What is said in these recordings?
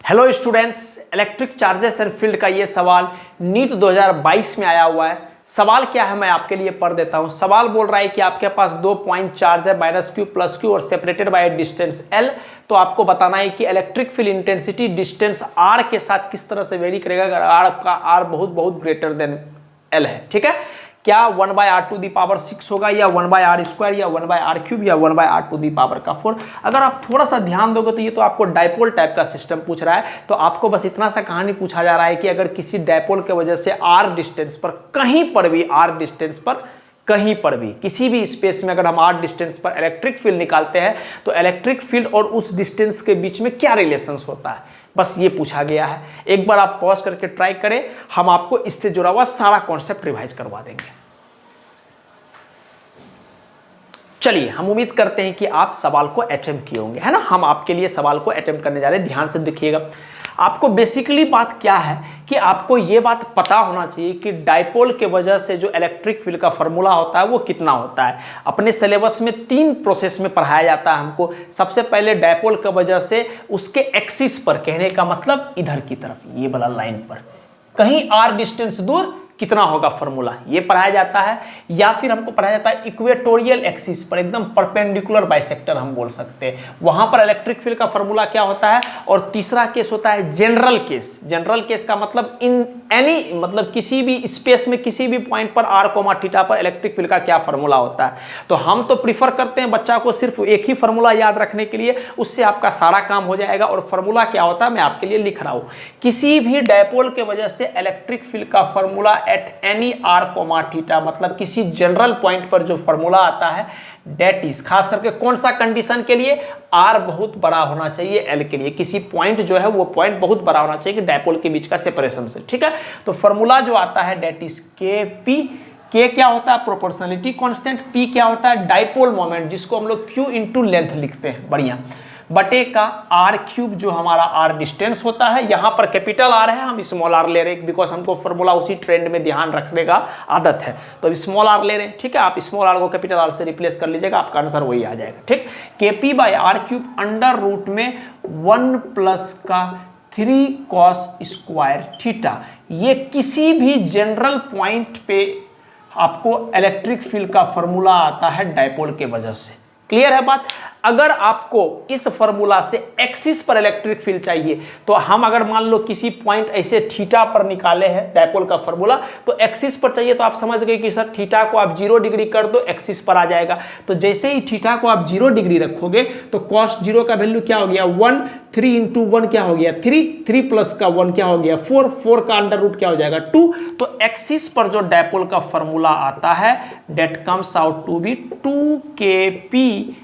Hello students, electric charges and field का ये सवाल नीट 2022 में आया हुआ है। सवाल क्या है मैं आपके लिए पढ़ देता हूं। सवाल बोल रहा है कि आपके पास 2 पॉइंट चार्ज है -q + q और सेपरेटेड बाय डिस्टेंस l। तो आपको बताना है कि electric field intensity distance r के साथ किस तरह से वेरी करेगा अगर r बहुत ग्रेटर देन l है। ठीक है, क्या 1/r⁴ होगा या 1/r² या 1/r³ या 1/r⁴। अगर आप थोड़ा सा ध्यान दोगे तो ये तो आपको डायपोल टाइप का सिस्टम पूछ रहा है। तो आपको बस इतना सा कहानी पूछा जा रहा है कि अगर किसी डायपोल के वजह से r डिस्टेंस पर कहीं पर भी किसी भी स्पेस में अगर हम r डिस्टेंस पर इलेक्ट्रिक फील्ड निकालते हैं तो इलेक्ट्रिक फील्ड और उस डिस्टेंस के बीच में क्या रिलेशंस होता है, बस ये पूछा गया है। एक बार आप पॉज करके ट्राई करें, हम आपको इससे जुड़ा हुआ सारा कॉन्सेप्ट रिवाइज करवा देंगे। चलिए, हम उम्मीद करते हैं कि आप सवाल को अटेम्प्ट किए होंगे, है ना। हम आपके लिए सवाल को अटेम्प्ट करने जा रहे हैं, ध्यान से देखिएगा। आपको बेसिकली बात क्या है कि आपको ये बात पता होना चाहिए कि डायपोल के वजह से जो इलेक्ट्रिक फील्ड का फॉर्मूला होता है वो कितना होता है। अपने सिलेबस में 3 प्रोसेस में पढ़ाया जाता है हमको। सबसे पहले डायपोल की वजह से उसके एक्सिस पर, कहने का मतलब इधर की तरफ, ये वाला लाइन पर कहीं r डिस्टेंस दूर कितना होगा फॉर्मूला, ये पढ़ाया जाता है। या फिर हमको पढ़ाया जाता है इक्वेटोरियल एक्सिस पर, एकदम परपेंडिकुलर बाइसेक्टर हम बोल सकते हैं, वहां पर इलेक्ट्रिक फील्ड का फॉर्मूला क्या होता है। और तीसरा केस होता है जनरल केस। जनरल केस का मतलब इन एनी, मतलब किसी भी स्पेस में किसी भी पॉइंट पर r, पर इलेक्ट्रिक फील्ड का क्या फॉर्मूला होता है। तो हम तो प्रीफर करते हैं बच्चा को सिर्फ एक ही फॉर्मूला याद रखने के लिए, उससे आपका सारा काम हो जाएगा। और फॉर्मूला क्या होता है मैं आपके लिए लिख रहा हूं। किसी भी डायपोल के वजह से इलेक्ट्रिक फील्ड का फॉर्मूला एट एनी r, मतलब किसी जनरल पॉइंट पर जो फॉर्मूला आता है डेट इज, खास करके कौन सा कंडीशन के लिए, r बहुत बड़ा होना चाहिए l के लिए। किसी पॉइंट जो है वो पॉइंट बहुत बड़ा होना चाहिए कि डायपोल के बीच का सेपरेशन से। ठीक है, तो फॉर्मूला जो आता है डेट इज Kp। K क्या होता है, प्रोपोर्शनलिटी कांस्टेंट। P क्या होता है, डायपोल मोमेंट, जिसको हम लोग Q × लेंथ लिखते हैं, बढ़िया, बटे का r³ जो हमारा r डिस्टेंस होता है। यहां पर कैपिटल R है, हम स्मॉल r ले रहे हैं बिकॉज हमको फॉर्मूला उसी ट्रेंड में ध्यान रखने का आदत है, तो स्मॉल r ले रहे हैं। ठीक है, आप स्मॉल r को कैपिटल R से रिप्लेस कर लीजिएगा, आपका आंसर वही आ जाएगा। ठीक, Kp/r³ अंडर रूट में 1+3 cos²θ। ये किसी भी जनरल पॉइंट पे आपको इलेक्ट्रिक फील्ड का फॉर्मूला आता है डायपोल के वजह से। क्लियर है बात। अगर आपको इस फॉर्मूला से एक्सिस पर इलेक्ट्रिक फील्ड चाहिए तो हम अगर मान लो किसी पॉइंट ऐसे थीटा पर निकाले हैं डायपोल का फॉर्मूला, तो एक्सिस पर चाहिए तो आप समझ गए कि सर थीटा को आप 0 डिग्री कर दो, एक्सिस पर आ जाएगा। तो जैसे ही थीटा को आप 0 डिग्री रखोगे तो cos 0 का वैल्यू क्या हो गया, 1, 3 × 1 क्या हो गया 3, 3 प्लस का 1 क्या हो गया 4, 4 का अंडर रूट क्या हो जाएगा 2। तो एक्सिस पर जो डायपोल का फॉर्मूला आता है that comes out to be 2Kp/r³।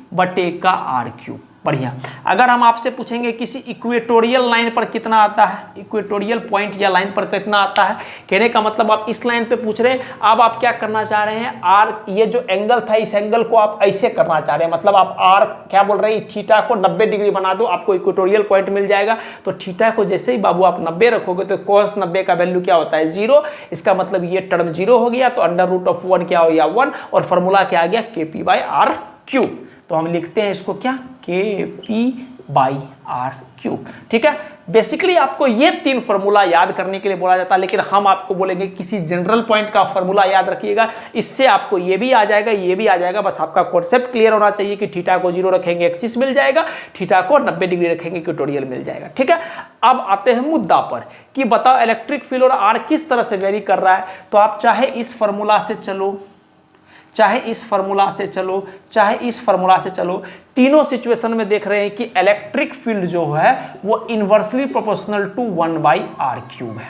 बढ़िया। अगर हम आपसे पूछेंगे किसी इक्वेटोरियल लाइन पर कितना आता है, इक्वेटोरियल पॉइंट या लाइन पर कितना आता है, कहने का मतलब आप इस लाइन पे पूछ रहे हैं। अब आप क्या करना चाह रहे हैं, r, ये जो एंगल था इस एंगल को आप ऐसे करना चाह रहे हैं, मतलब आप r क्या बोल रहे हैं, थीटा को 90 डिग्री बना दो, आपको इक्वेटोरियल पॉइंट मिल जाएगा। तो थीटा को जैसे ही बाबू आप 90 रखोगे तो cos 90 का वैल्यू क्या होता है 0। इसका मतलब ये टर्म 0 हो गया, तो √1 क्या हो गया 1, और फॉर्मूला क्या आ गया Kp/r³। तो हम लिखते हैं इसको क्या, Kp/r³। ठीक है, बेसिकली आपको ये 3 फॉर्मूला याद करने के लिए बोला जाता है, लेकिन हम आपको बोलेंगे किसी जनरल पॉइंट का फॉर्मूला याद रखिएगा, इससे आपको ये भी आ जाएगा, ये भी आ जाएगा। बस आपका कॉन्सेप्ट क्लियर होना चाहिए कि थीटा को 0 रखेंगे एक्सिस मिल जाएगा, थीटा को 90 डिग्री रखेंगे इक्वेटोरियल मिल जाएगा। ठीक है, अब आते हैं मुद्दा पर कि बताओ इलेक्ट्रिक फील्ड और r किस तरह से वेरी कर रहा है। तो आप चाहे इस फॉर्मूला से चलो, चाहे इस फॉर्मूला से चलो, चाहे इस फॉर्मूला से चलो, तीनों सिचुएशन में देख रहे हैं कि इलेक्ट्रिक फील्ड जो है वो इनवर्सली प्रोपोर्शनल टू 1/r³ है।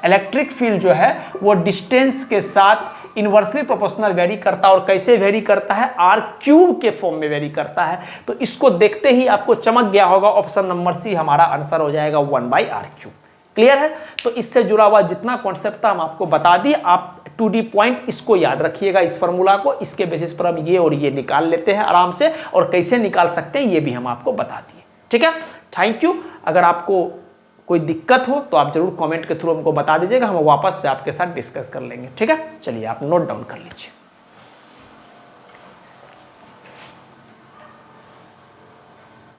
इलेक्ट्रिक फील्ड जो है वो डिस्टेंस के साथ इनवर्सली प्रोपोर्शनल वेरी करता है। और कैसे वेरी करता है, r³ के फॉर्म में वेरी करता है। तो इसको देखते ही आपको चमक गया होगा, ऑप्शन नंबर सी हमारा आंसर हो जाएगा 1/r³। क्लियर है। तो इससे जुड़ा हुआ जितना कॉन्सेप्ट था हम आपको बता दिए, आप 2D पॉइंट इसको याद रखिएगा, इस फॉर्मूला को, इसके बेसिस पर हम ये और ये निकाल लेते हैं आराम से, और कैसे निकाल सकते हैं ये भी हम आपको बता दिए। ठीक है, थैंक यू। अगर आपको कोई दिक्कत हो तो आप जरूर कमेंट के थ्रू हमको बता दीजिएगा, हम वापस से आपके साथ डिस्कस कर लेंगे। ठीक है, चलिए आप नोट डाउन कर लीजिए।